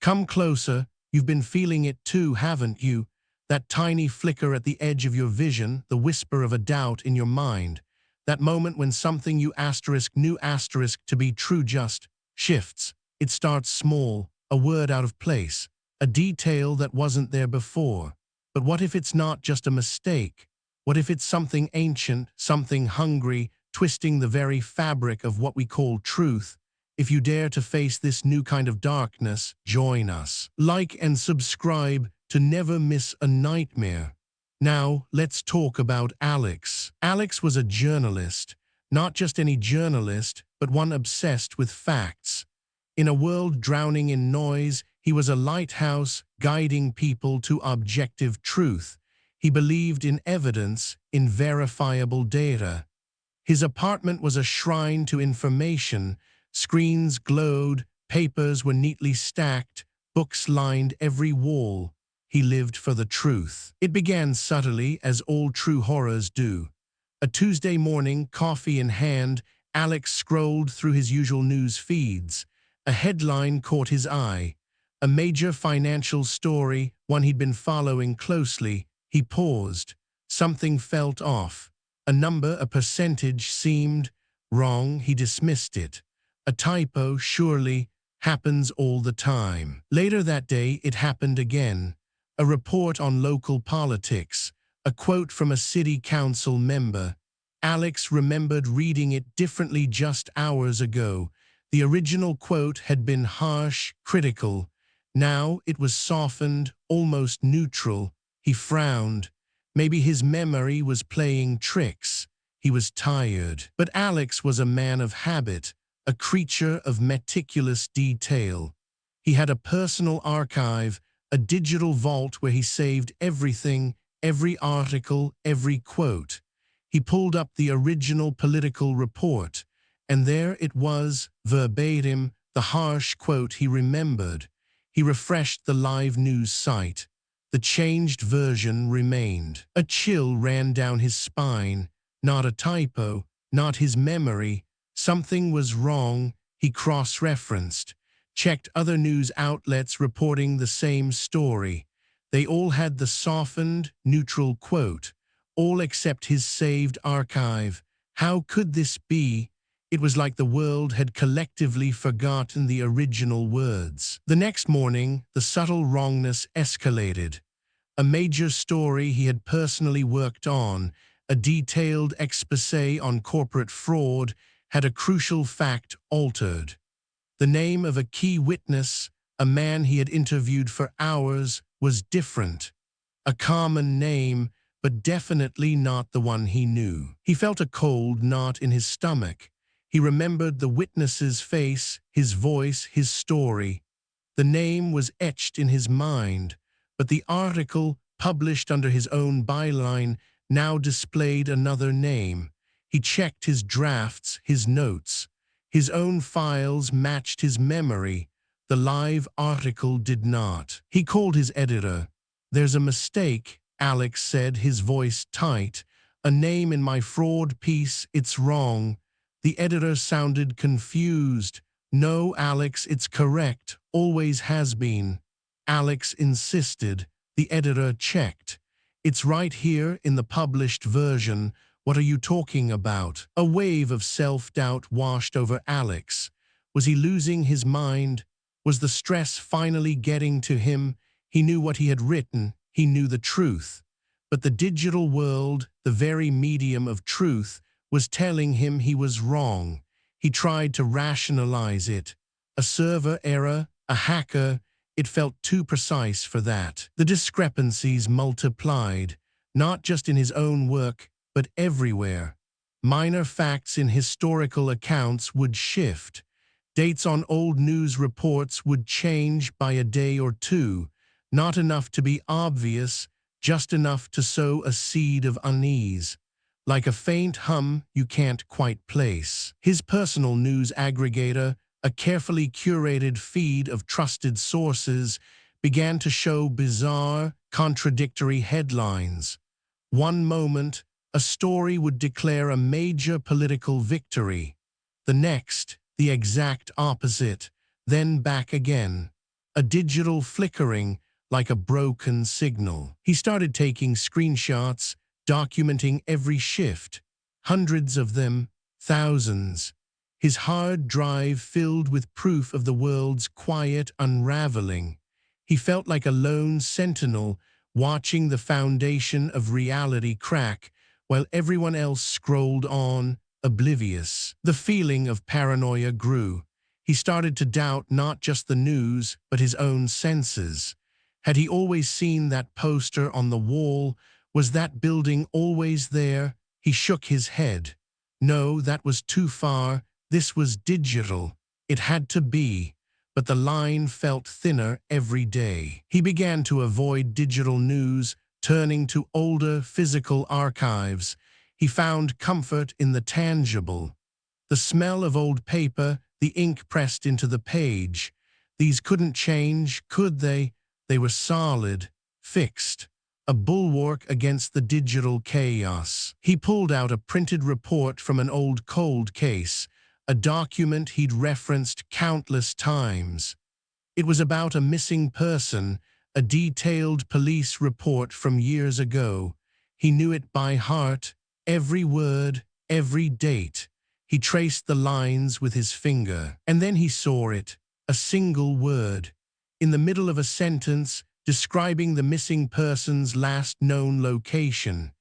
Come closer, you've been feeling it too, haven't you? That tiny flicker at the edge of your vision, the whisper of a doubt in your mind. That moment when something you knew to be true just shifts. It starts small, a word out of place, a detail that wasn't there before. But what if it's not just a mistake? What if it's something ancient, something hungry, twisting the very fabric of what we call truth? If you dare to face this new kind of darkness, join us. Like and subscribe to never miss a nightmare. Now, let's talk about Alex. Alex was a journalist, not just any journalist, but one obsessed with facts. In a world drowning in noise, he was a lighthouse guiding people to objective truth. He believed in evidence, in verifiable data. His apartment was a shrine to information. Screens glowed, papers were neatly stacked, books lined every wall. He lived for the truth. It began subtly, as all true horrors do. A Tuesday morning, coffee in hand, Alex scrolled through his usual news feeds. A headline caught his eye. A major financial story, one he'd been following closely. He paused. Something felt off. A number, a percentage seemed wrong. He dismissed it. A typo, surely, happens all the time. Later that day, it happened again. A report on local politics, a quote from a city council member. Alex remembered reading it differently just hours ago. The original quote had been harsh, critical. Now it was softened, almost neutral. He frowned. Maybe his memory was playing tricks. He was tired. But Alex was a man of habit, a creature of meticulous detail. He had a personal archive, a digital vault where he saved everything, every article, every quote. He pulled up the original political report, and there it was, verbatim, the harsh quote he remembered. He refreshed the live news site. The changed version remained. A chill ran down his spine. Not a typo, not his memory. Something was wrong. He cross-referenced, checked other news outlets reporting the same story. They all had the softened, neutral quote, all except his saved archive. How could this be? It was like the world had collectively forgotten the original words. The next morning, the subtle wrongness escalated. A major story he had personally worked on, a detailed exposé on corporate fraud, had a crucial fact altered. The name of a key witness, a man he had interviewed for hours, was different. A common name, but definitely not the one he knew. He felt a cold knot in his stomach. He remembered the witness's face, his voice, his story. The name was etched in his mind, but the article, published under his own byline, now displayed another name. He checked his drafts, his notes. His own files matched his memory. The live article did not. He called his editor. "There's a mistake," Alex said, his voice tight. "A name in my fraud piece, it's wrong." The editor sounded confused. "No, Alex, it's correct. Always has been." Alex insisted. The editor checked. "It's right here in the published version. What are you talking about?" A wave of self-doubt washed over Alex. Was he losing his mind? Was the stress finally getting to him? He knew what he had written. He knew the truth. But the digital world, the very medium of truth, was telling him he was wrong. He tried to rationalize it. A server error, a hacker. It felt too precise for that. The discrepancies multiplied, not just in his own work, but everywhere. Minor facts in historical accounts would shift. Dates on old news reports would change by a day or two. Not enough to be obvious, just enough to sow a seed of unease. Like a faint hum you can't quite place. His personal news aggregator, a carefully curated feed of trusted sources, began to show bizarre, contradictory headlines. One moment, a story would declare a major political victory. The next, the exact opposite, then back again. a digital flickering like a broken signal. He started taking screenshots, documenting every shift, hundreds of them, thousands. His hard drive filled with proof of the world's quiet unraveling. He felt like a lone sentinel watching the foundation of reality crack while everyone else scrolled on, oblivious. The feeling of paranoia grew. He started to doubt not just the news, but his own senses. Had he always seen that poster on the wall? Was that building always there? He shook his head. No, that was too far. This was digital. It had to be. But the line felt thinner every day. He began to avoid digital news, turning to older physical archives. He found comfort in the tangible. The smell of old paper, the ink pressed into the page. These couldn't change, could they? They were solid, fixed, a bulwark against the digital chaos. He pulled out a printed report from an old cold case, a document he'd referenced countless times. It was about a missing person, a detailed police report from years ago. He knew it by heart, every word, every date. He traced the lines with his finger, and then he saw it, a single word, in the middle of a sentence describing the missing person's last known location.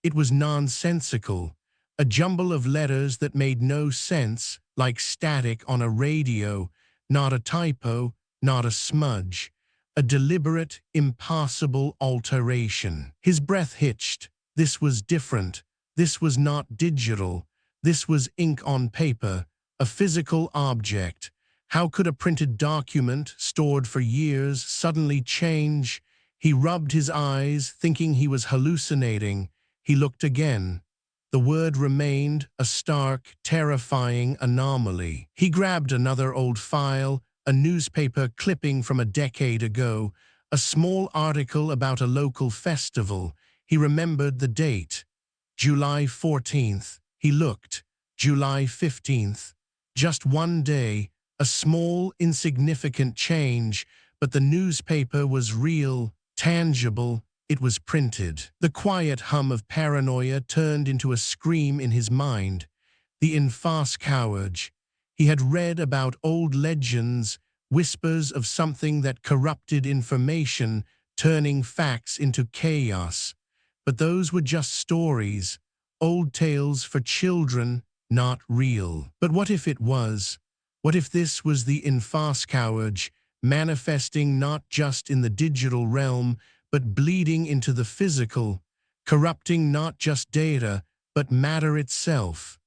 It was nonsensical, a jumble of letters that made no sense, like static on a radio, not a typo, not a smudge, a deliberate, impossible alteration. His breath hitched. This was different. This was not digital. This was ink on paper, a physical object. How could a printed document, stored for years, suddenly change? He rubbed his eyes, thinking he was hallucinating. He looked again. The word remained, a stark, terrifying anomaly. He grabbed another old file, a newspaper clipping from a decade ago, a small article about a local festival. He remembered the date. July 14th. He looked. July 15th. Just one day, a small, insignificant change, but the newspaper was real, tangible. It was printed. The quiet hum of paranoia turned into a scream in his mind. The infamous coward. He had read about old legends, whispers of something that corrupted information, turning facts into chaos. But those were just stories, old tales for children, not real. But what if it was? What if this was the infamous coward, manifesting not just in the digital realm, but bleeding into the physical, corrupting not just data, but matter itself?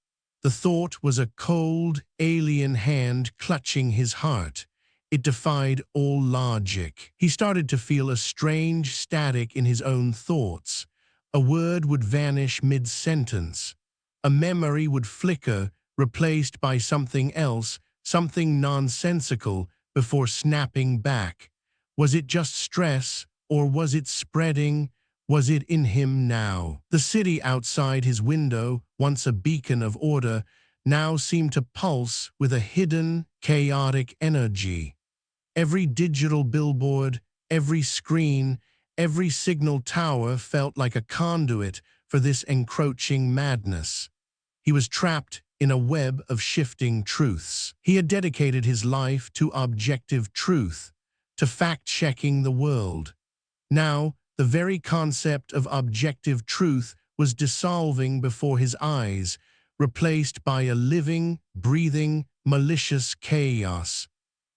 The thought was a cold, alien hand clutching his heart. It defied all logic. He started to feel a strange static in his own thoughts. A word would vanish mid-sentence. A memory would flicker, replaced by something else, something nonsensical, before snapping back. Was it just stress, or was it spreading? Was it in him now? The city outside his window, once a beacon of order, now seemed to pulse with a hidden, chaotic energy. Every digital billboard, every screen, every signal tower felt like a conduit for this encroaching madness. He was trapped in a web of shifting truths. He had dedicated his life to objective truth, to fact-checking the world. Now, the very concept of objective truth was dissolving before his eyes, replaced by a living, breathing, malicious chaos.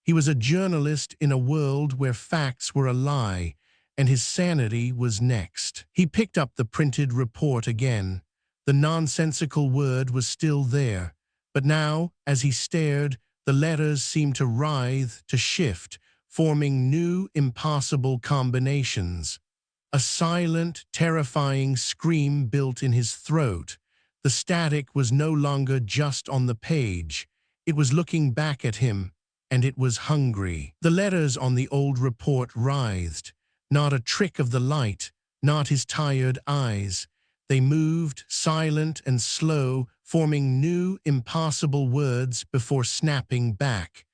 He was a journalist in a world where facts were a lie, and his sanity was next. He picked up the printed report again. The nonsensical word was still there, but now, as he stared, the letters seemed to writhe, to shift, forming new, impossible combinations. A silent, terrifying scream built in his throat. The static was no longer just on the page. It was looking back at him, and it was hungry. The letters on the old report writhed. Not a trick of the light, not his tired eyes. They moved, silent and slow, forming new, impossible words before snapping back.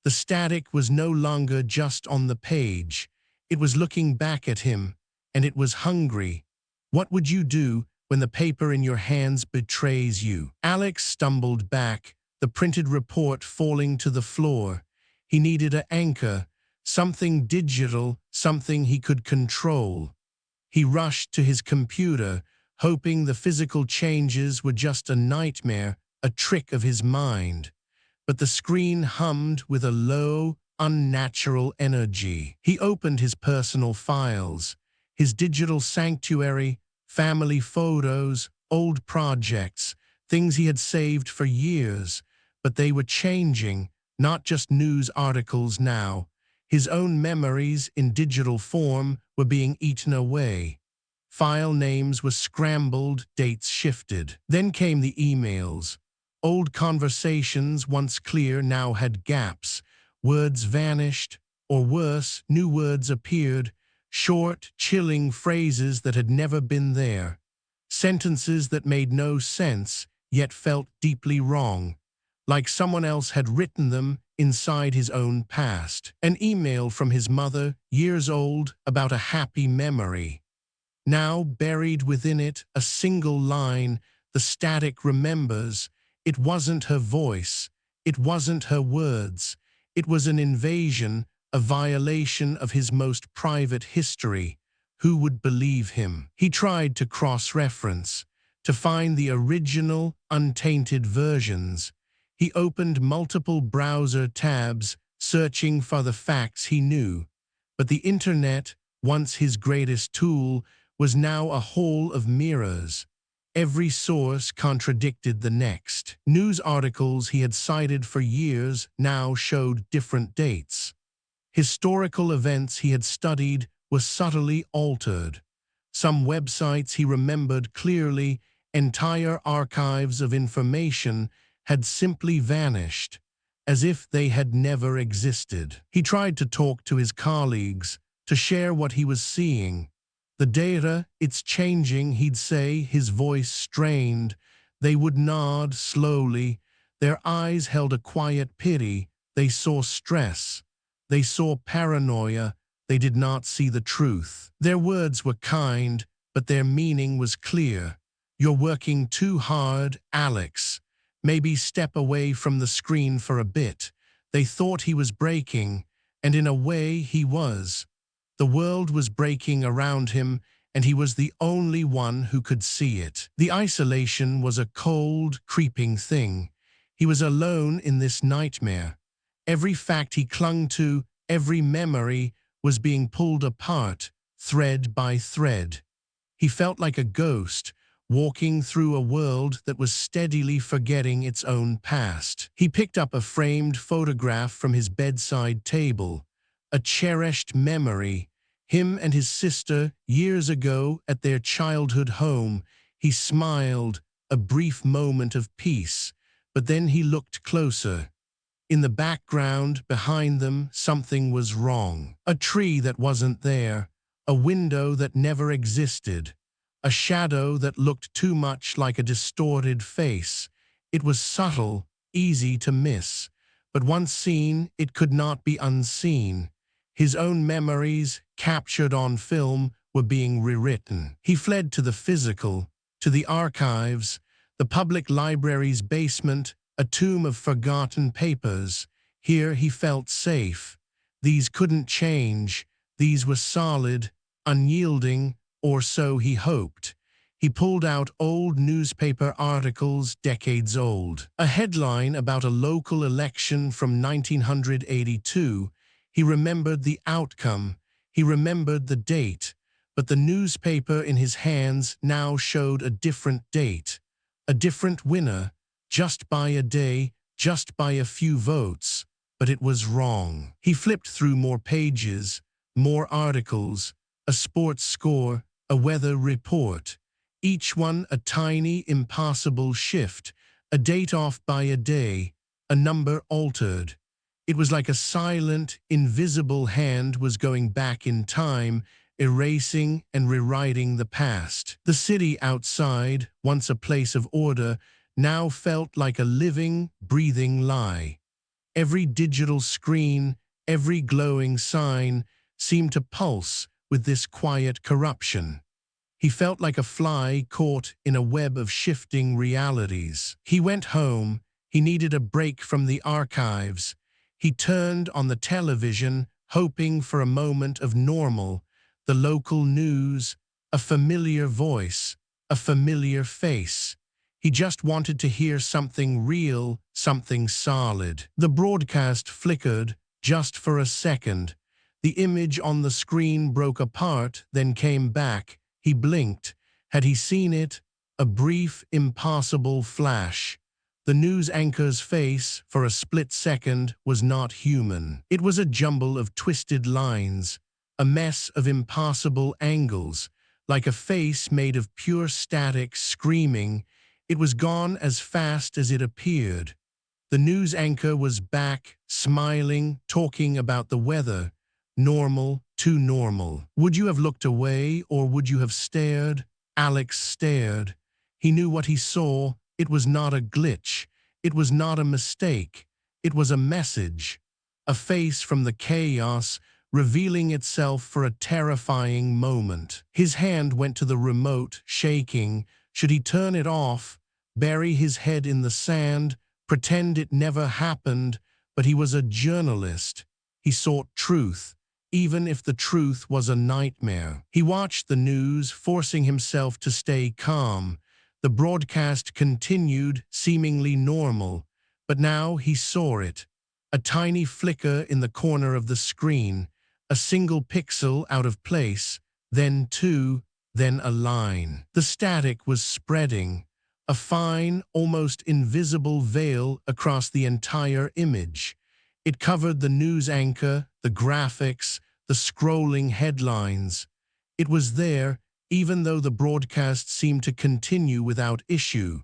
The static was no longer just on the page. It was looking back at him, and it was hungry. What would you do when the paper in your hands betrays you? Alex stumbled back, the printed report falling to the floor. He needed an anchor, something digital, something he could control. He rushed to his computer, hoping the physical changes were just a nightmare, a trick of his mind. But the screen hummed with a low, unnatural energy. He opened his personal files, his digital sanctuary, family photos, old projects, things he had saved for years, but they were changing, not just news articles now. His own memories in digital form were being eaten away. File names were scrambled, dates shifted. Then came the emails. Old conversations, once clear, now had gaps. Words vanished, or worse, new words appeared, short, chilling phrases that had never been there. Sentences that made no sense, yet felt deeply wrong, like someone else had written them inside his own past. An email from his mother, years old, about a happy memory. Now, buried within it, a single line, the static remembers. It wasn't her voice. It wasn't her words. It was an invasion, a violation of his most private history. Who would believe him? He tried to cross-reference, to find the original, untainted versions. He opened multiple browser tabs, searching for the facts he knew. But the internet, once his greatest tool, was now a hall of mirrors. Every source contradicted the next. News articles he had cited for years now showed different dates. Historical events he had studied were subtly altered. Some websites he remembered clearly, entire archives of information, had simply vanished, as if they had never existed. He tried to talk to his colleagues, to share what he was seeing. The data, it's changing, he'd say, his voice strained. They would nod slowly. Their eyes held a quiet pity. They saw stress. They saw paranoia. They did not see the truth. Their words were kind, but their meaning was clear. You're working too hard, Alex. Maybe step away from the screen for a bit. They thought he was breaking, and in a way he was. The world was breaking around him, and he was the only one who could see it. The isolation was a cold, creeping thing. He was alone in this nightmare. Every fact he clung to, every memory, was being pulled apart, thread by thread. He felt like a ghost, walking through a world that was steadily forgetting its own past. He picked up a framed photograph from his bedside table, a cherished memory. Him and his sister, years ago, at their childhood home. He smiled, a brief moment of peace, but then he looked closer. In the background, behind them, something was wrong. A tree that wasn't there, a window that never existed, a shadow that looked too much like a distorted face. It was subtle, easy to miss, but once seen, it could not be unseen. His own memories, captured on film, were being rewritten. He fled to the physical, to the archives, the public library's basement, a tomb of forgotten papers. Here he felt safe. These couldn't change. These were solid, unyielding, or so he hoped. He pulled out old newspaper articles, decades old. A headline about a local election from 1982. He remembered the outcome. He remembered the date. But the newspaper in his hands now showed a different date. A different winner. Just by a day, just by a few votes. But it was wrong. He flipped through more pages, more articles, a sports score, a weather report. Each one a tiny, impossible shift, a date off by a day, a number altered. It was like a silent, invisible hand was going back in time, erasing and rewriting the past. The city outside, once a place of order, now felt like a living, breathing lie. Every digital screen, every glowing sign seemed to pulse with this quiet corruption. He felt like a fly caught in a web of shifting realities. He went home. He needed a break from the archives. He turned on the television, hoping for a moment of normal, the local news, a familiar voice, a familiar face. He just wanted to hear something real, something solid. The broadcast flickered, just for a second. The image on the screen broke apart, then came back. He blinked. Had he seen it? A brief, impossible flash. The news anchor's face, for a split second, was not human. It was a jumble of twisted lines, a mess of impossible angles, like a face made of pure static screaming. It was gone as fast as it appeared. The news anchor was back, smiling, talking about the weather. Normal, too normal. Would you have looked away, or would you have stared? Alex stared. He knew what he saw. It was not a glitch. It was not a mistake. It was a message. A face from the chaos, revealing itself for a terrifying moment. His hand went to the remote, shaking. Should he turn it off, bury his head in the sand, pretend it never happened? But he was a journalist. He sought truth, even if the truth was a nightmare. He watched the news, forcing himself to stay calm. The broadcast continued, seemingly normal, but now he saw it. A tiny flicker in the corner of the screen, a single pixel out of place, then two, then a line. The static was spreading, a fine, almost invisible veil across the entire image. It covered the news anchor, the graphics, the scrolling headlines. It was there, even though the broadcast seemed to continue without issue.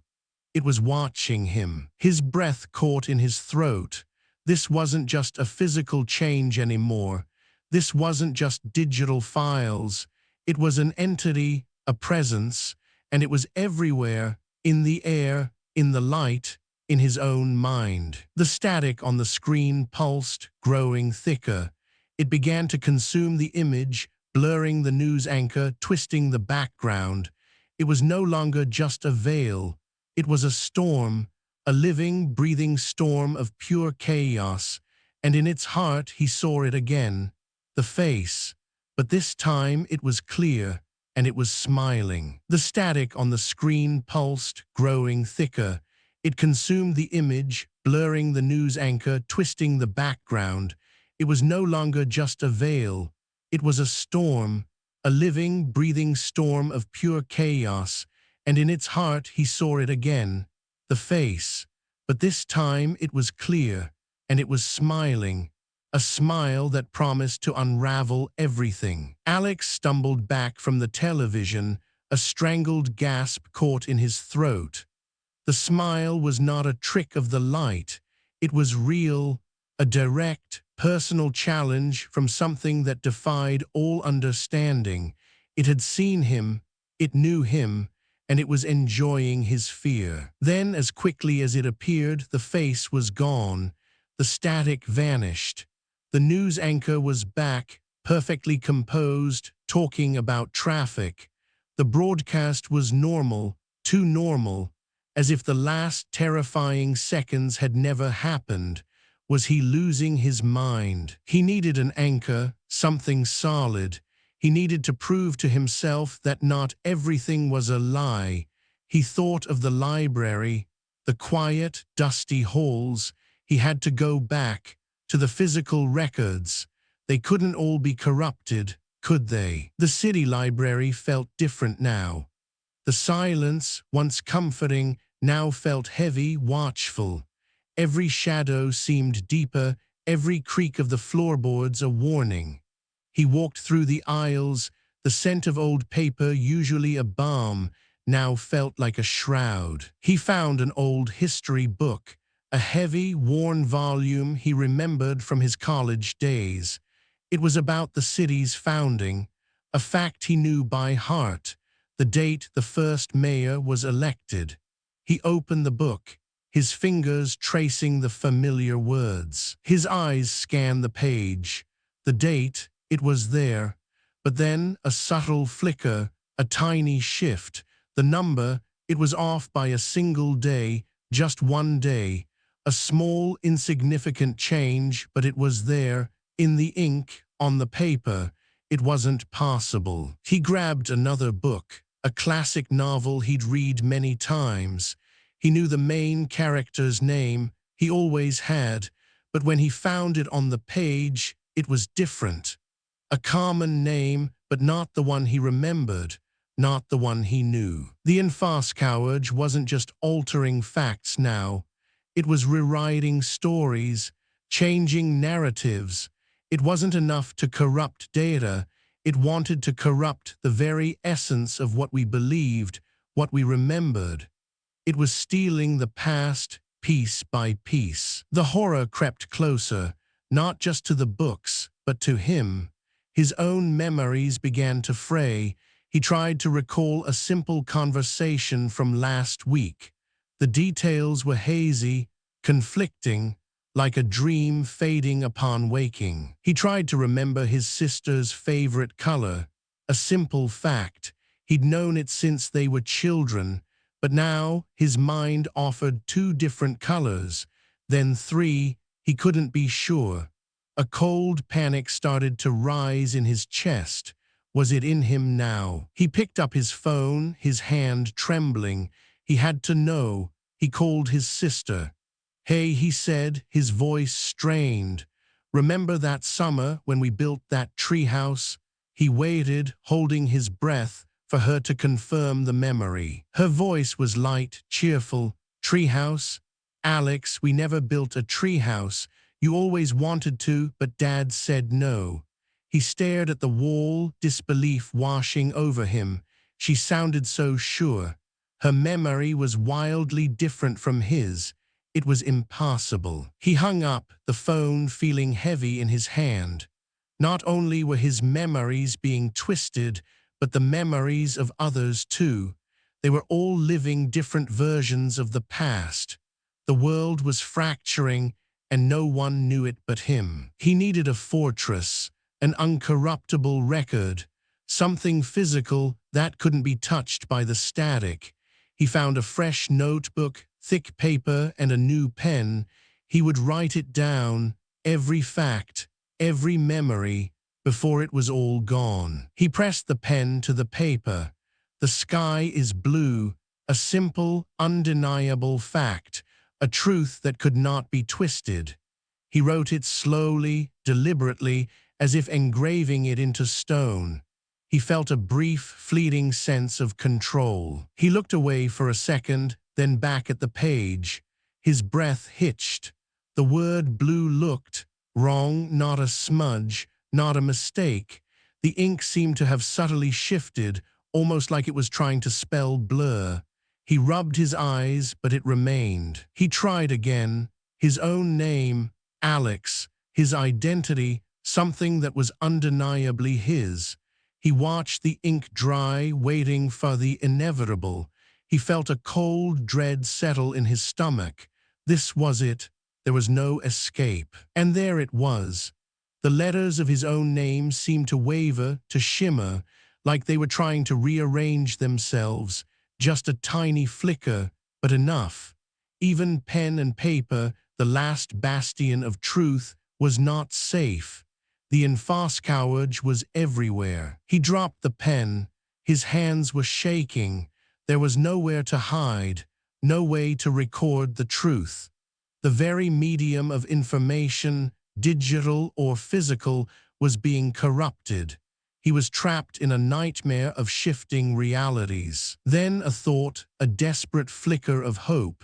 It was watching him. His breath caught in his throat. This wasn't just a physical change anymore. This wasn't just digital files. It was an entity, a presence, and it was everywhere, in the air, in the light, in his own mind. The static on the screen pulsed, growing thicker. It began to consume the image, blurring the news anchor, twisting the background. It was no longer just a veil. It was a storm, a living, breathing storm of pure chaos, and in its heart he saw it again, the face. But this time it was clear, and it was smiling. The static on the screen pulsed, growing thicker. It consumed the image, blurring the news anchor, twisting the background. It was no longer just a veil. It was a storm, a living, breathing storm of pure chaos, and in its heart he saw it again, the face. But this time it was clear, and it was smiling, a smile that promised to unravel everything. Alex stumbled back from the television, a strangled gasp caught in his throat. The smile was not a trick of the light. It was real, a direct, personal challenge from something that defied all understanding. It had seen him, it knew him, and it was enjoying his fear. Then, as quickly as it appeared, the face was gone. The static vanished. The news anchor was back, perfectly composed, talking about traffic. The broadcast was normal, too normal, as if the last terrifying seconds had never happened. Was he losing his mind? He needed an anchor, something solid. He needed to prove to himself that not everything was a lie. He thought of the library, the quiet, dusty halls. He had to go back to the physical records. They couldn't all be corrupted, could they? The city library felt different now. The silence, once comforting, now felt heavy, watchful. Every shadow seemed deeper, every creak of the floorboards a warning. He walked through the aisles. The scent of old paper, usually a balm, now felt like a shroud. He found an old history book, a heavy, worn volume he remembered from his college days. It was about the city's founding, a fact he knew by heart, the date the first mayor was elected. He opened the book. his fingers tracing the familiar words. His eyes scanned the page. The date, it was there. But then a subtle flicker, a tiny shift. The number, it was off by a single day, just one day. A small, insignificant change, but it was there, in the ink, on the paper. It wasn't passable. He grabbed another book, a classic novel he'd read many times. He knew the main character's name, he always had, but when he found it on the page, it was different. A common name, but not the one he remembered, not the one he knew. The Infoscouage wasn't just altering facts now. It was rewriting stories, changing narratives. It wasn't enough to corrupt data. It wanted to corrupt the very essence of what we believed, what we remembered. It was stealing the past piece by piece. The horror crept closer, not just to the books, but to him. His own memories began to fray. He tried to recall a simple conversation from last week. The details were hazy, conflicting, like a dream fading upon waking. He tried to remember his sister's favorite color, a simple fact. He'd known it since they were children, but now his mind offered two different colors, then three. He couldn't be sure. A cold panic started to rise in his chest. Was it in him now? He picked up his phone, his hand trembling. He had to know. He called his sister. "Hey," he said, his voice strained. "Remember that summer when we built that treehouse?" He waited, holding his breath, for her to confirm the memory. Her voice was light, cheerful. "Treehouse? Alex, we never built a treehouse. You always wanted to, but Dad said no." He stared at the wall, disbelief washing over him. She sounded so sure. Her memory was wildly different from his. It was impossible. He hung up the phone, feeling heavy in his hand. Not only were his memories being twisted, but the memories of others too. They were all living different versions of the past. The world was fracturing, and no one knew it but him. He needed a fortress, an uncorruptible record, something physical that couldn't be touched by the static. He found a fresh notebook, thick paper, and a new pen. He would write it down, every fact, every memory, before it was all gone. He pressed the pen to the paper. The sky is blue, a simple, undeniable fact, a truth that could not be twisted. He wrote it slowly, deliberately, as if engraving it into stone. He felt a brief, fleeting sense of control. He looked away for a second, then back at the page. His breath hitched. The word blue looked wrong, not a smudge, not a mistake. The ink seemed to have subtly shifted, almost like it was trying to spell blur. He rubbed his eyes, but it remained. He tried again. His own name, Alex, his identity, something that was undeniably his. He watched the ink dry, waiting for the inevitable. He felt a cold dread settle in his stomach. This was it. There was no escape. And there it was. The letters of his own name seemed to waver, to shimmer, like they were trying to rearrange themselves. Just a tiny flicker, but enough. Even pen and paper, the last bastion of truth, was not safe. The Infoscouage was everywhere. He dropped the pen. His hands were shaking. There was nowhere to hide, no way to record the truth. The very medium of information, digital or physical, was being corrupted. He was trapped in a nightmare of shifting realities. Then a thought, a desperate flicker of hope.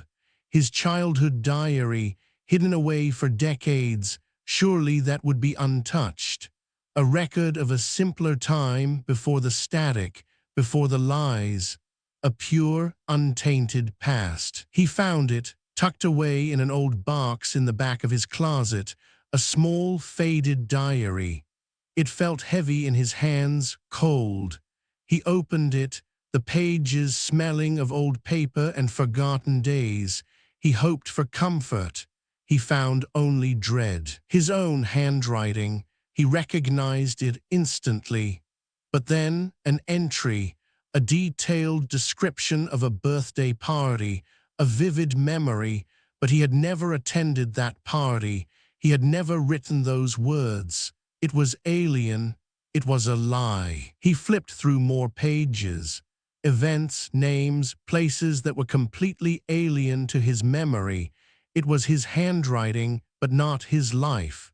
His childhood diary, hidden away for decades, surely that would be untouched. A record of a simpler time before the static, before the lies. A pure, untainted past. He found it, tucked away in an old box in the back of his closet, a small, faded diary. It felt heavy in his hands, cold. He opened it, the pages smelling of old paper and forgotten days. He hoped for comfort. He found only dread. His own handwriting, he recognized it instantly. But then an entry, a detailed description of a birthday party, a vivid memory, but he had never attended that party. He had never written those words. It was alien. It was a lie. He flipped through more pages. Events, names, places that were completely alien to his memory. It was his handwriting, but not his life.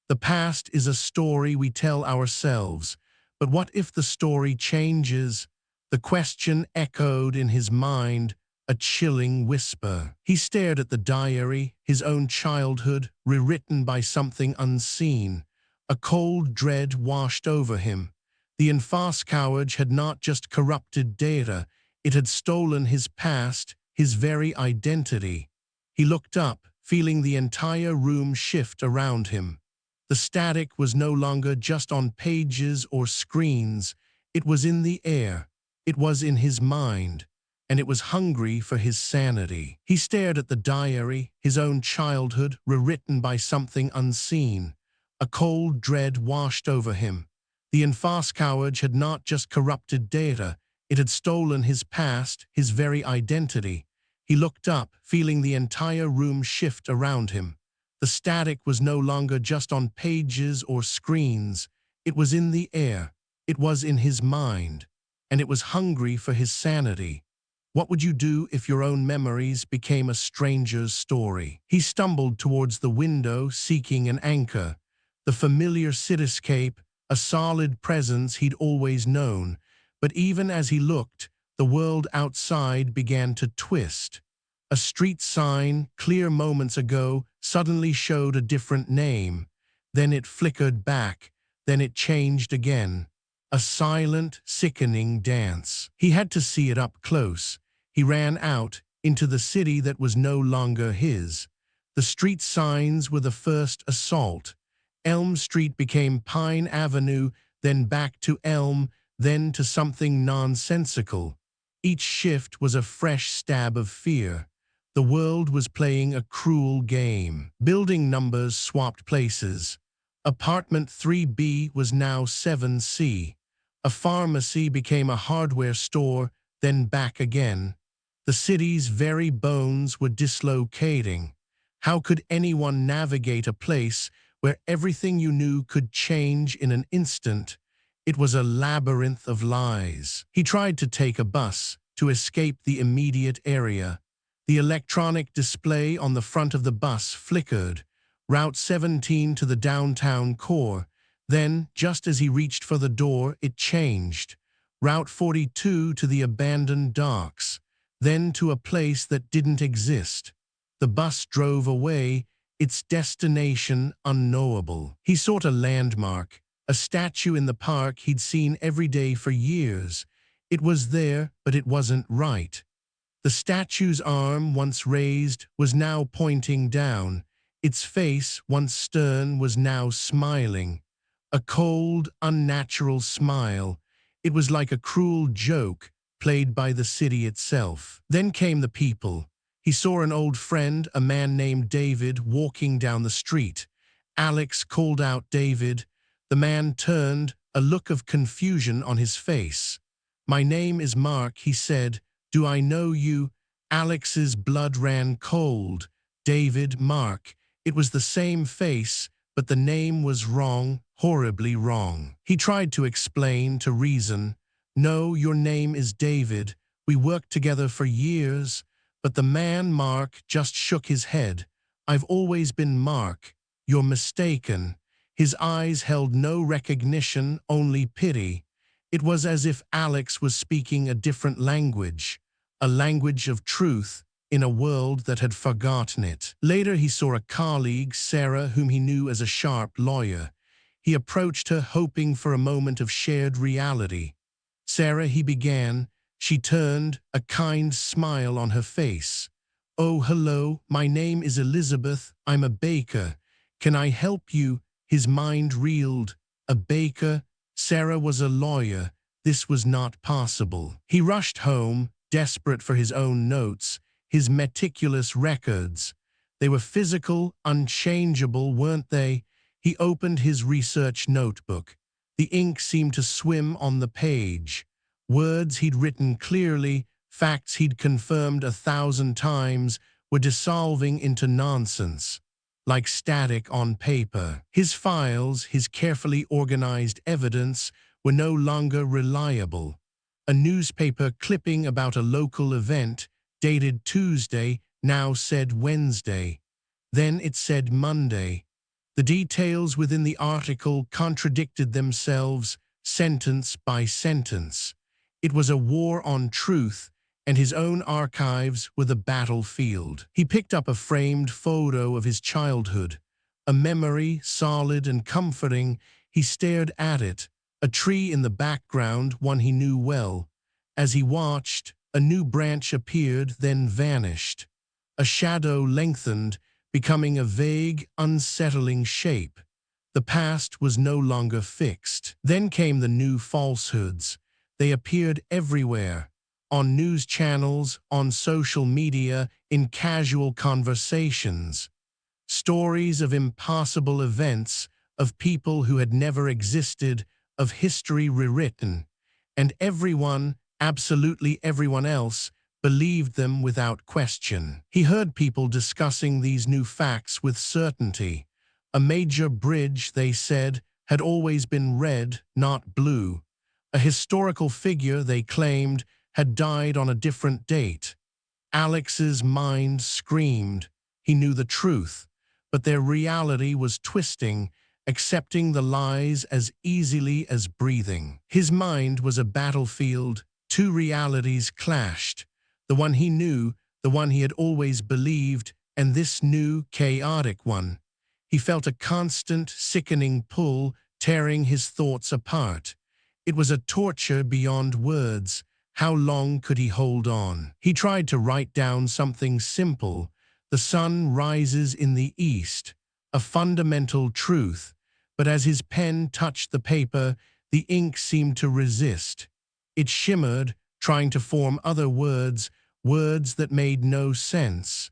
The past is a story we tell ourselves. But what if the story changes? The question echoed in his mind, a chilling whisper. He stared at the diary, his own childhood, rewritten by something unseen. A cold dread washed over him. The Infoscourge had not just corrupted data, it had stolen his past, his very identity. He looked up, feeling the entire room shift around him. The static was no longer just on pages or screens, it was in the air, it was in his mind, and it was hungry for his sanity. He stared at the diary, his own childhood, rewritten by something unseen. A cold dread washed over him. The Infoscourge had not just corrupted data, it had stolen his past, his very identity. He looked up, feeling the entire room shift around him. The static was no longer just on pages or screens, it was in the air, it was in his mind, and it was hungry for his sanity. What would you do if your own memories became a stranger's story? He stumbled towards the window, seeking an anchor. The familiar cityscape, a solid presence he'd always known, but even as he looked, the world outside began to twist. A street sign, clear moments ago, suddenly showed a different name. Then it flickered back, then it changed again. A silent, sickening dance. He had to see it up close. He ran out, into the city that was no longer his. The street signs were the first assault. Elm Street became Pine Avenue, then back to Elm, then to something nonsensical. Each shift was a fresh stab of fear. The world was playing a cruel game. Building numbers swapped places. Apartment 3B was now 7C. A pharmacy became a hardware store, then back again. The city's very bones were dislocating. How could anyone navigate a place where everything you knew could change in an instant? It was a labyrinth of lies. He tried to take a bus to escape the immediate area. The electronic display on the front of the bus flickered. Route 17 to the downtown core. Then, just as he reached for the door, it changed. Route 42 to the abandoned docks. Then to a place that didn't exist. The bus drove away, its destination unknowable. He sought a landmark, a statue in the park he'd seen every day for years. It was there, but it wasn't right. The statue's arm, once raised, was now pointing down. Its face, once stern, was now smiling. A cold, unnatural smile. It was like a cruel joke, played by the city itself. Then came the people. He saw an old friend, a man named David, walking down the street. Alex called out David. The man turned, a look of confusion on his face. "My name is Mark," he said. "Do I know you?" Alex's blood ran cold. David, Mark. It was the same face, but the name was wrong, horribly wrong. He tried to explain, to reason. "No, your name is David. We worked together for years." But the man, Mark, just shook his head. "I've always been Mark. You're mistaken." His eyes held no recognition, only pity. It was as if Alex was speaking a different language, a language of truth, in a world that had forgotten it. Later he saw a colleague, Sarah, whom he knew as a sharp lawyer. He approached her, hoping for a moment of shared reality. "Sarah," he began. She turned, a kind smile on her face. "Oh, hello, my name is Elizabeth. I'm a baker. Can I help you?" His mind reeled. A baker? Sarah was a lawyer. This was not possible. He rushed home, desperate for his own notes. his meticulous records. They were physical, unchangeable, weren't they? He opened his research notebook. The ink seemed to swim on the page. Words he'd written clearly, facts he'd confirmed 1,000 times, were dissolving into nonsense, like static on paper. His files, his carefully organized evidence, were no longer reliable. A newspaper clipping about a local event, dated Tuesday, now said Wednesday. Then it said Monday. The details within the article contradicted themselves, sentence by sentence. It was a war on truth, and his own archives were the battlefield. He picked up a framed photo of his childhood. A memory, solid and comforting, he stared at it, a tree in the background, one he knew well. As he watched, a new branch appeared, then vanished. A shadow lengthened, becoming a vague, unsettling shape. The past was no longer fixed. Then came the new falsehoods. They appeared everywhere, on news channels, on social media, in casual conversations. Stories of impossible events, of people who had never existed, of history rewritten. And everyone, absolutely everyone else, believed them without question. He heard people discussing these new facts with certainty. A major bridge, they said, had always been red, not blue. A historical figure, they claimed, had died on a different date. Alex's mind screamed. He knew the truth, but their reality was twisting, accepting the lies as easily as breathing. His mind was a battlefield. Two realities clashed. The one he knew, the one he had always believed, and this new, chaotic one. He felt a constant, sickening pull, tearing his thoughts apart. It was a torture beyond words. How long could he hold on? He tried to write down something simple. The sun rises in the east, a fundamental truth. But as his pen touched the paper, the ink seemed to resist. It shimmered, trying to form other words, words that made no sense.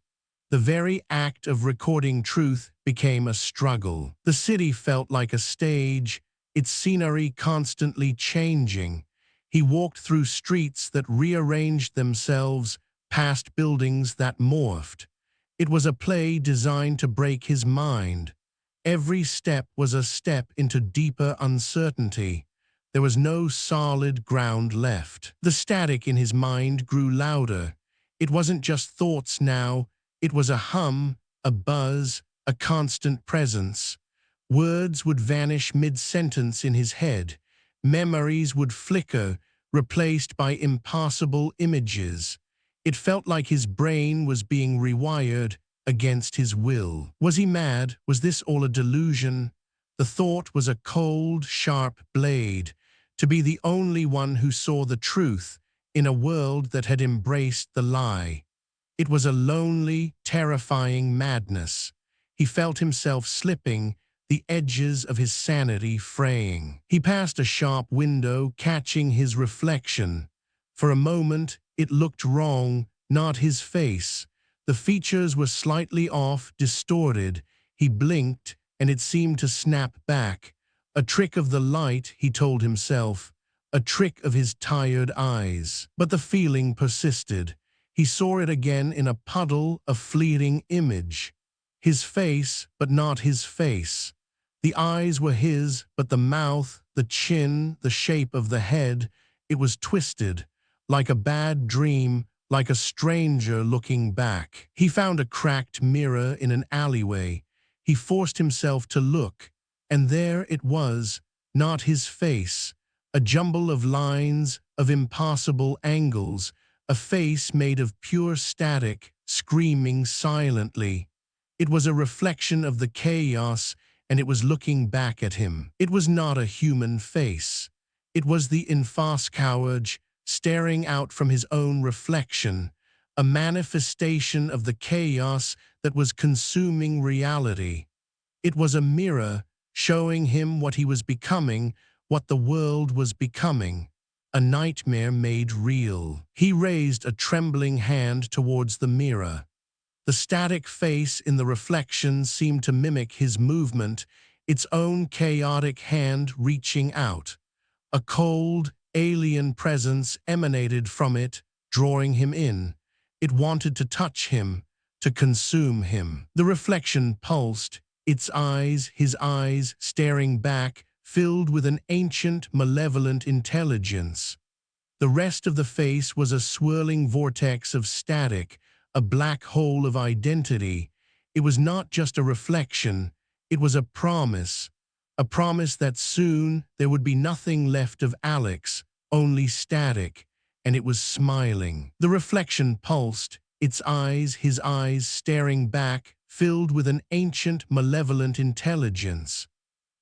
The very act of recording truth became a struggle. The city felt like a stage, its scenery constantly changing. He walked through streets that rearranged themselves, past buildings that morphed. It was a play designed to break his mind. Every step was a step into deeper uncertainty. There was no solid ground left. The static in his mind grew louder. It wasn't just thoughts now. It was a hum, a buzz, a constant presence. Words would vanish mid-sentence in his head. Memories would flicker, replaced by impossible images. It felt like his brain was being rewired against his will. Was he mad? Was this all a delusion? The thought was a cold, sharp blade. To be the only one who saw the truth in a world that had embraced the lie. It was a lonely, terrifying madness. He felt himself slipping, the edges of his sanity fraying. He passed a shop window, catching his reflection. For a moment, it looked wrong, not his face. The features were slightly off, distorted. He blinked, and it seemed to snap back. A trick of the light, he told himself. A trick of his tired eyes. But the feeling persisted. He saw it again in a puddle, a fleeting image. His face, but not his face. The eyes were his, but the mouth, the chin, the shape of the head, it was twisted, like a bad dream, like a stranger looking back. He found a cracked mirror in an alleyway. He forced himself to look, and there it was, not his face, a jumble of lines, of impossible angles, a face made of pure static, screaming silently. It was a reflection of the chaos, and it was looking back at him. It was not a human face. It was the Infoscourge, staring out from his own reflection, a manifestation of the chaos that was consuming reality. It was a mirror, showing him what he was becoming, what the world was becoming. a nightmare made real. He raised a trembling hand towards the mirror. The static face in the reflection seemed to mimic his movement, its own chaotic hand reaching out. A cold, alien presence emanated from it, drawing him in. It wanted to touch him, to consume him. The reflection pulsed, his eyes, staring back, filled with an ancient, malevolent intelligence. The rest of the face was a swirling vortex of static, a black hole of identity. It was not just a reflection, it was a promise that soon there would be nothing left of Alex, only static, and it was smiling. The reflection pulsed, his eyes staring back, filled with an ancient, malevolent intelligence.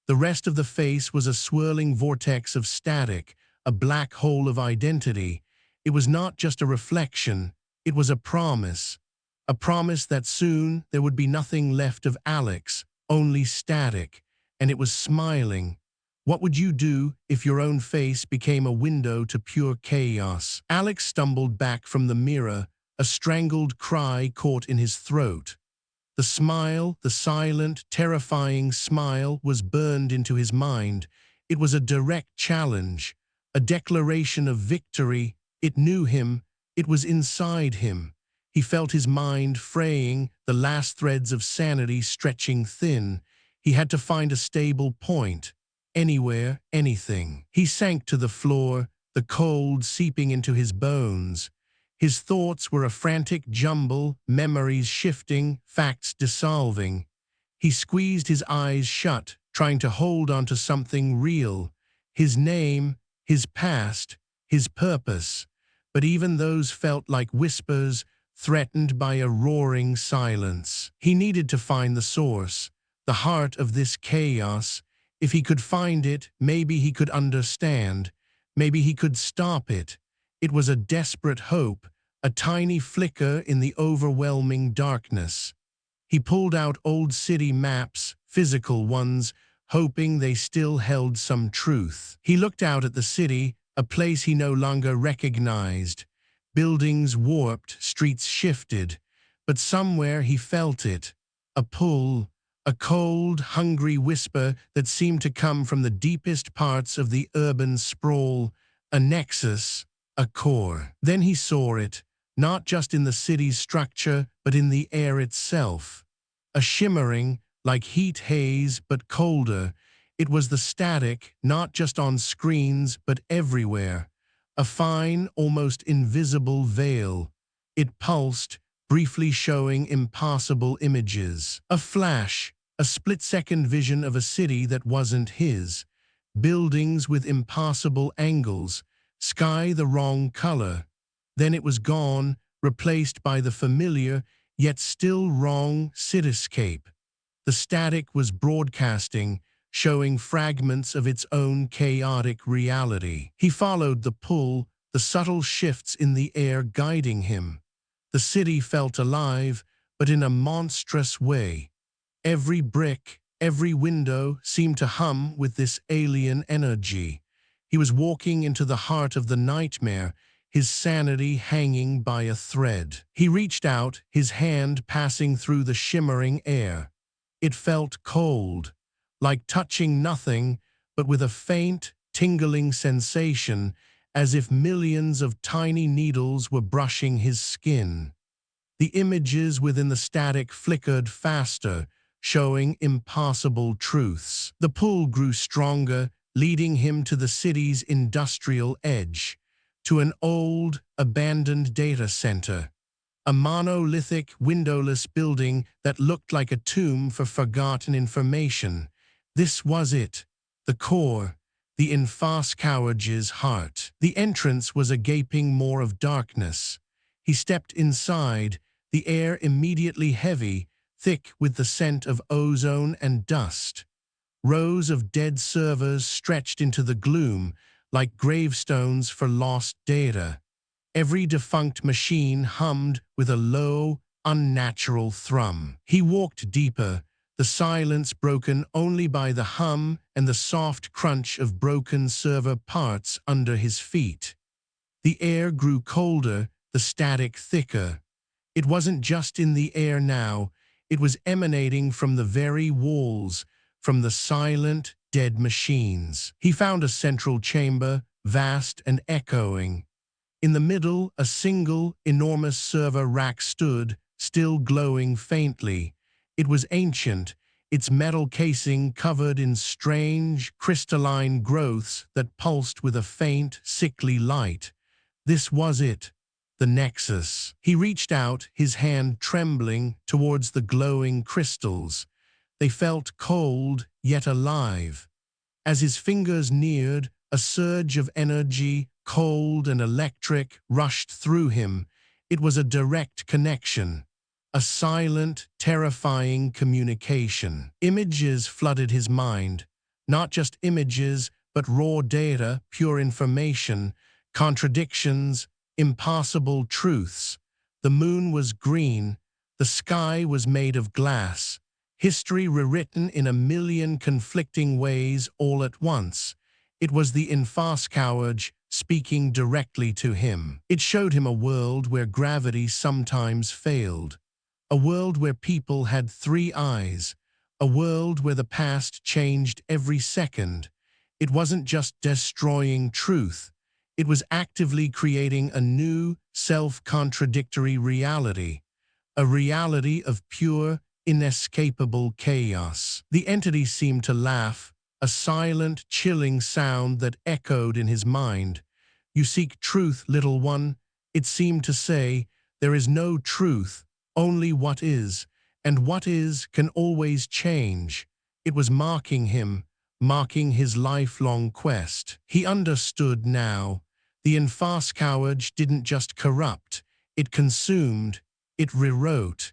The rest of the face was a swirling vortex of static, a black hole of identity. It was not just a reflection, it was a promise that soon there would be nothing left of Alex, only static, and it was smiling. What would you do if your own face became a window to pure chaos? Alex stumbled back from the mirror, a strangled cry caught in his throat. The smile, the silent, terrifying smile, was burned into his mind. It was a direct challenge, a declaration of victory. It knew him. It was inside him. He felt his mind fraying, the last threads of sanity stretching thin. He had to find a stable point. Anywhere, anything. He sank to the floor, the cold seeping into his bones. His thoughts were a frantic jumble, memories shifting, facts dissolving. He squeezed his eyes shut, trying to hold on to something real. His name, his past, his purpose. But even those felt like whispers, threatened by a roaring silence. He needed to find the source, the heart of this chaos. If he could find it, maybe he could understand. Maybe he could stop it. It was a desperate hope, a tiny flicker in the overwhelming darkness. He pulled out old city maps, physical ones, hoping they still held some truth. He looked out at the city, a place he no longer recognized. Buildings warped, streets shifted, but somewhere he felt it, a pull, a cold, hungry whisper that seemed to come from the deepest parts of the urban sprawl, a nexus, a core. Then he saw it, not just in the city's structure, but in the air itself. A shimmering, like heat haze, but colder. It was the static, not just on screens, but everywhere. A fine, almost invisible veil. It pulsed, briefly showing impossible images. A flash, a split-second vision of a city that wasn't his. Buildings with impossible angles, sky the wrong color. Then it was gone, replaced by the familiar, yet still wrong cityscape. The static was broadcasting, showing fragments of its own chaotic reality. He followed the pull, the subtle shifts in the air guiding him. The city felt alive, but in a monstrous way. Every brick, every window seemed to hum with this alien energy. He was walking into the heart of the nightmare, his sanity hanging by a thread. He reached out, his hand passing through the shimmering air. It felt cold, like touching nothing, but with a faint, tingling sensation, as if millions of tiny needles were brushing his skin. The images within the static flickered faster, showing impossible truths. The pull grew stronger, leading him to the city's industrial edge, to an old, abandoned data center. A monolithic, windowless building that looked like a tomb for forgotten information. This was it, the core, the Infoscourage's heart. The entrance was a gaping maw of darkness. He stepped inside, the air immediately heavy, thick with the scent of ozone and dust. Rows of dead servers stretched into the gloom, like gravestones for lost data. Every defunct machine hummed with a low, unnatural thrum. He walked deeper, the silence broken only by the hum and the soft crunch of broken server parts under his feet. The air grew colder, the static thicker. It wasn't just in the air now, it was emanating from the very walls, from the silent, dead machines. He found a central chamber, vast and echoing. In the middle, a single, enormous server rack stood, still glowing faintly. It was ancient, its metal casing covered in strange, crystalline growths that pulsed with a faint, sickly light. This was it, the Nexus. He reached out, his hand trembling, towards the glowing crystals. They felt cold, yet alive. As his fingers neared, a surge of energy, cold and electric, rushed through him. It was a direct connection. A silent, terrifying communication. Images flooded his mind. Not just images, but raw data, pure information, contradictions, impossible truths. The moon was green. The sky was made of glass. History rewritten in a million conflicting ways all at once. It was the Infoscouage speaking directly to him. It showed him a world where gravity sometimes failed. A world where people had three eyes. A world where the past changed every second. It wasn't just destroying truth. It was actively creating a new, self-contradictory reality. A reality of pure, inescapable chaos. The entity seemed to laugh, a silent, chilling sound that echoed in his mind. "You seek truth, little one," it seemed to say. "There is no truth, only what is, and what is can always change." It was mocking him, mocking his lifelong quest. He understood now. The Infoscouage didn't just corrupt, it consumed, it rewrote.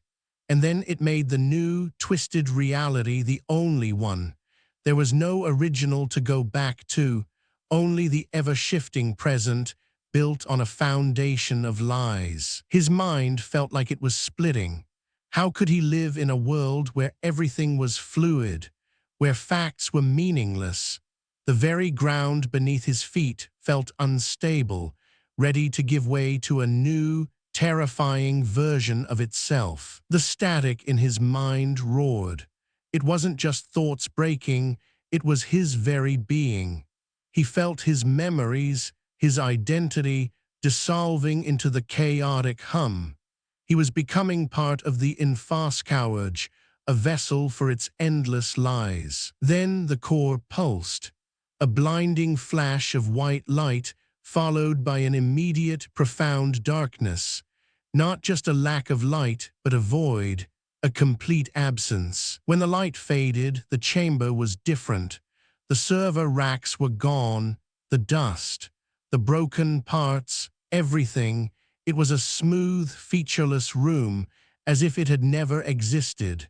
And then it made the new, twisted reality the only one. There was no original to go back to, only the ever-shifting present, built on a foundation of lies. His mind felt like it was splitting. How could he live in a world where everything was fluid, where facts were meaningless? The very ground beneath his feet felt unstable, ready to give way to a new, terrifying version of itself. The static in his mind roared. It wasn't just thoughts breaking, it was his very being. He felt his memories, his identity, dissolving into the chaotic hum. He was becoming part of the Infoscouage, a vessel for its endless lies. Then the core pulsed, a blinding flash of white light followed by an immediate, profound darkness. Not just a lack of light, but a void, a complete absence. When the light faded, the chamber was different. The server racks were gone, the dust, the broken parts, everything. It was a smooth, featureless room, as if it had never existed.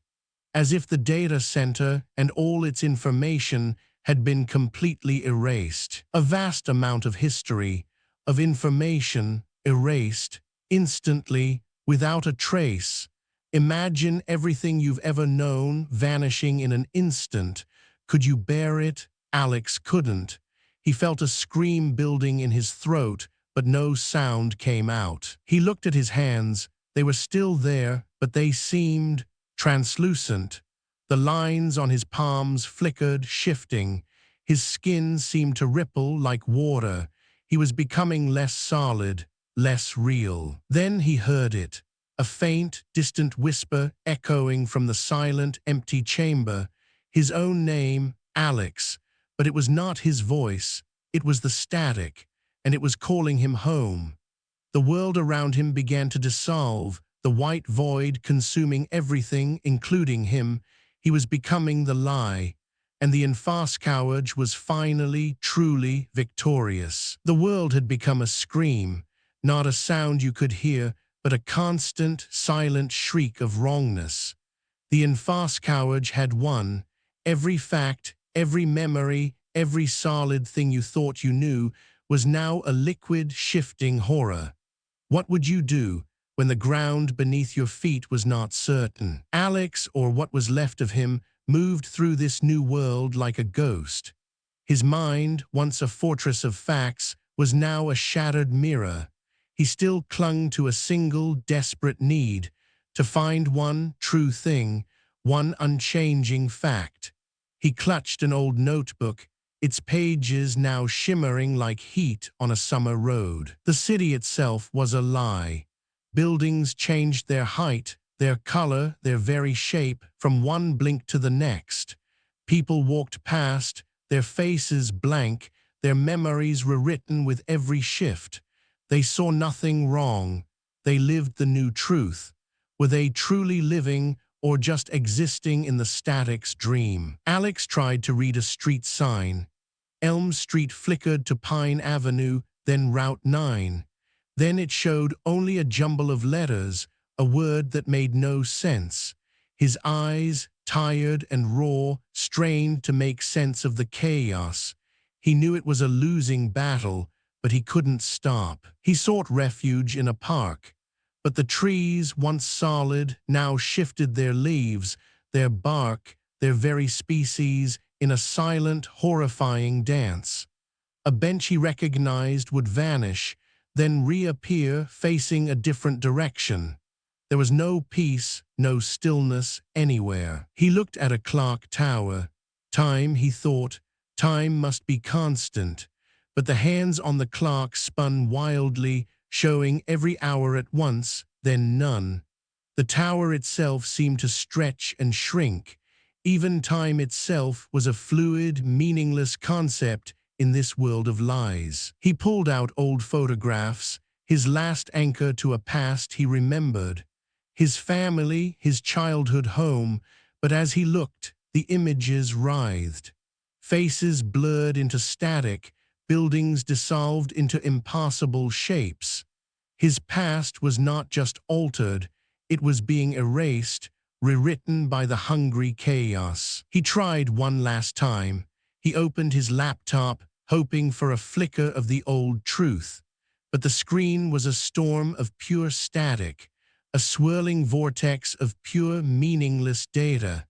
As if the data center and all its information had been completely erased. A vast amount of history, of information, erased, instantly, without a trace. Imagine everything you've ever known vanishing in an instant. Could you bear it? Alex couldn't. He felt a scream building in his throat, but no sound came out. He looked at his hands. They were still there, but they seemed translucent. The lines on his palms flickered, shifting. His skin seemed to ripple like water. He was becoming less solid, less real. Then he heard it, a faint, distant whisper echoing from the silent, empty chamber. His own name, Alex, but it was not his voice. It was the static, and it was calling him home. The world around him began to dissolve, the white void consuming everything, including him. He was becoming the lie, and the Infoscouage was finally, truly victorious. The world had become a scream, not a sound you could hear, but a constant, silent shriek of wrongness. The Infoscouage had won. Every fact, every memory, every solid thing you thought you knew was now a liquid, shifting horror. What would you do when the ground beneath your feet was not certain? Alex, or what was left of him, moved through this new world like a ghost. His mind, once a fortress of facts, was now a shattered mirror. He still clung to a single desperate need, to find one true thing, one unchanging fact. He clutched an old notebook, its pages now shimmering like heat on a summer road. The city itself was a lie. Buildings changed their height, their color, their very shape, from one blink to the next. People walked past, their faces blank, their memories rewritten with every shift. They saw nothing wrong. They lived the new truth. Were they truly living or just existing in the static's dream? Alex tried to read a street sign. Elm Street flickered to Pine Avenue, then Route 9. Then it showed only a jumble of letters, a word that made no sense. His eyes, tired and raw, strained to make sense of the chaos. He knew it was a losing battle, but he couldn't stop. He sought refuge in a park. But the trees, once solid, now shifted their leaves, their bark, their very species, in a silent, horrifying dance. A bench he recognized would vanish, then reappear facing a different direction. There was no peace, no stillness anywhere. He looked at a clock tower. Time, he thought, time must be constant. But the hands on the clock spun wildly, showing every hour at once, then none. The tower itself seemed to stretch and shrink. Even time itself was a fluid, meaningless concept in this world of lies. He pulled out old photographs, his last anchor to a past he remembered. His family, his childhood home, but as he looked, the images writhed. Faces blurred into static, buildings dissolved into impossible shapes. His past was not just altered, it was being erased, rewritten by the hungry chaos. He tried one last time. He opened his laptop, hoping for a flicker of the old truth. But the screen was a storm of pure static, a swirling vortex of pure, meaningless data.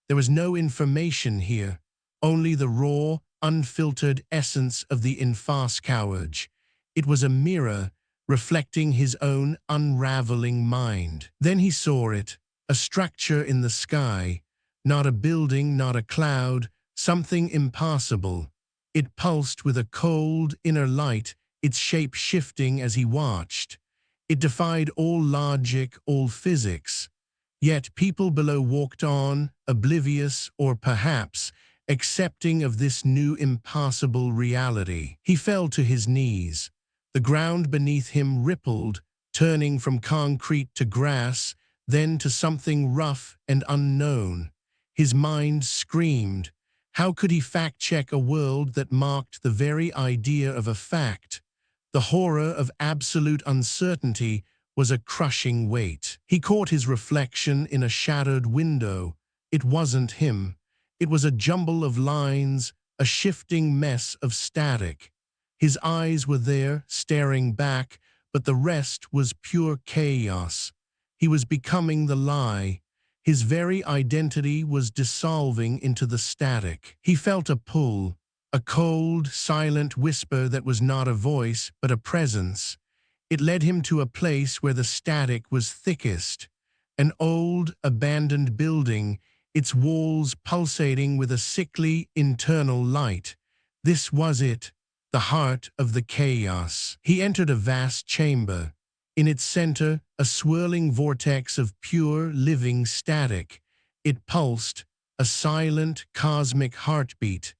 There was no information here, only the raw, unfiltered essence of the infoscouage. It was a mirror, reflecting his own unraveling mind. Then he saw it, a structure in the sky, not a building, not a cloud, something impossible. It pulsed with a cold, inner light, its shape shifting as he watched. It defied all logic, all physics. Yet people below walked on, oblivious or perhaps accepting of this new impossible reality. He fell to his knees. The ground beneath him rippled, turning from concrete to grass, then to something rough and unknown. His mind screamed. How could he fact-check a world that mocked the very idea of a fact? The horror of absolute uncertainty was a crushing weight. He caught his reflection in a shattered window. It wasn't him. It was a jumble of lines, a shifting mess of static. His eyes were there, staring back, but the rest was pure chaos. He was becoming the lie. His very identity was dissolving into the static. He felt a pull, a cold, silent whisper that was not a voice, but a presence. It led him to a place where the static was thickest. An old, abandoned building, its walls pulsating with a sickly, internal light. This was it, the heart of the chaos. He entered a vast chamber. In its center, a swirling vortex of pure, living static. It pulsed, a silent, cosmic heartbeat.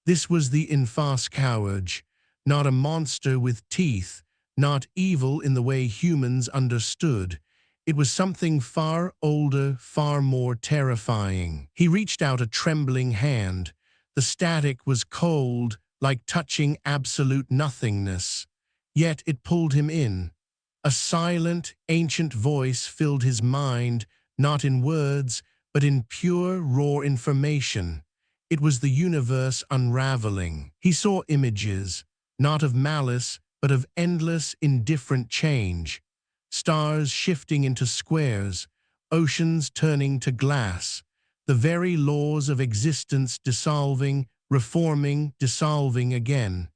This was the infoscouage, not a monster with teeth, not evil in the way humans understood. It was something far older, far more terrifying. He reached out a trembling hand. The static was cold, like touching absolute nothingness. Yet it pulled him in. A silent, ancient voice filled his mind, not in words, but in pure, raw information. It was the universe unraveling. He saw images, not of malice, but of endless, indifferent change. Stars shifting into squares, oceans turning to glass. the very laws of existence dissolving, reforming, dissolving again.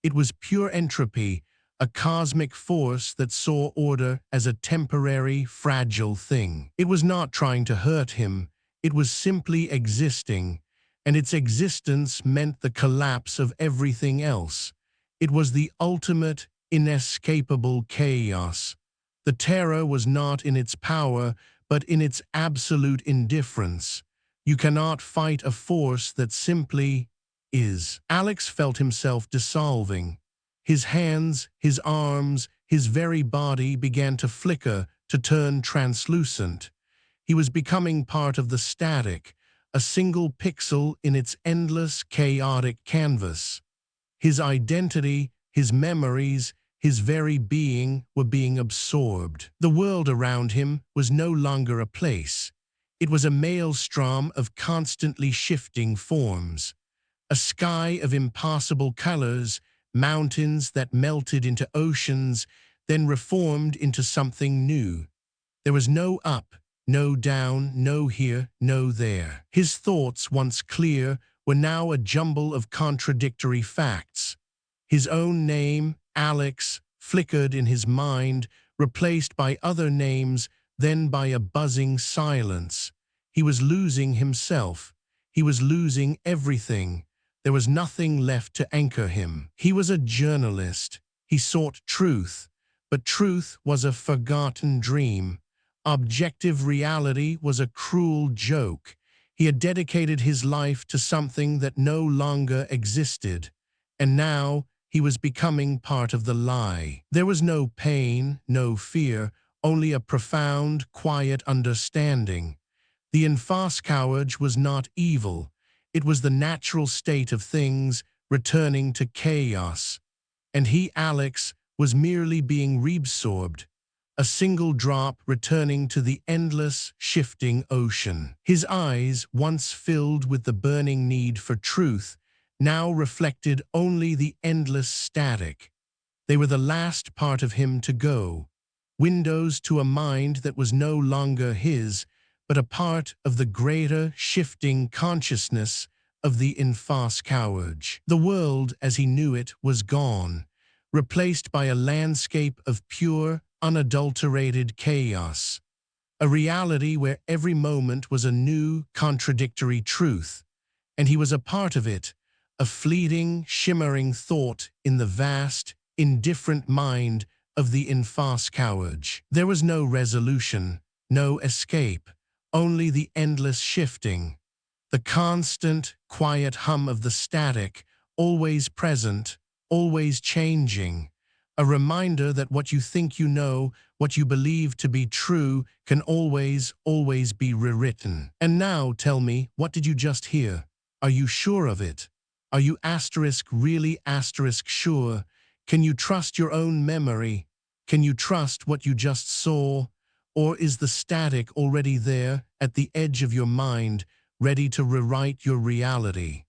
It was pure entropy, a cosmic force that saw order as a temporary, fragile thing. It was not trying to hurt him, it was simply existing, and its existence meant the collapse of everything else. It was the ultimate, inescapable chaos. The terror was not in its power, but in its absolute indifference. You cannot fight a force that simply is. Alex felt himself dissolving. His hands, his arms, his very body began to flicker, to turn translucent. He was becoming part of the static, a single pixel in its endless, chaotic canvas. His identity, his memories, his very being were being absorbed. The world around him was no longer a place. It was a maelstrom of constantly shifting forms. A sky of impossible colors, mountains that melted into oceans, then reformed into something new. There was no up, no down, no here, no there. His thoughts, once clear, were now a jumble of contradictory facts. His own name, Alex, flickered in his mind, replaced by other names, then by a buzzing silence. He was losing himself. He was losing everything. There was nothing left to anchor him. He was a journalist. He sought truth, but truth was a forgotten dream. Objective reality was a cruel joke. He had dedicated his life to something that no longer existed, and now he was becoming part of the lie. There was no pain, no fear, only a profound, quiet understanding. The Infoscourge was not evil. It was the natural state of things, returning to chaos. And he, Alex, was merely being reabsorbed, a single drop returning to the endless, shifting ocean. His eyes, once filled with the burning need for truth, now reflected only the endless static. They were the last part of him to go, windows to a mind that was no longer his, but a part of the greater, shifting consciousness of the Infoscourge. The world, as he knew it, was gone, replaced by a landscape of pure, unadulterated chaos. A reality where every moment was a new, contradictory truth, and he was a part of it, a fleeting, shimmering thought in the vast, indifferent mind of the Infoscourge. There was no resolution, no escape, only the endless shifting, the constant, quiet hum of the static, always present, always changing, a reminder that what you think you know, what you believe to be true, can always, always be rewritten. And now tell me, what did you just hear? Are you sure of it? Are you really sure? Can you trust your own memory? Can you trust what you just saw? Or is the static already there, at the edge of your mind, ready to rewrite your reality?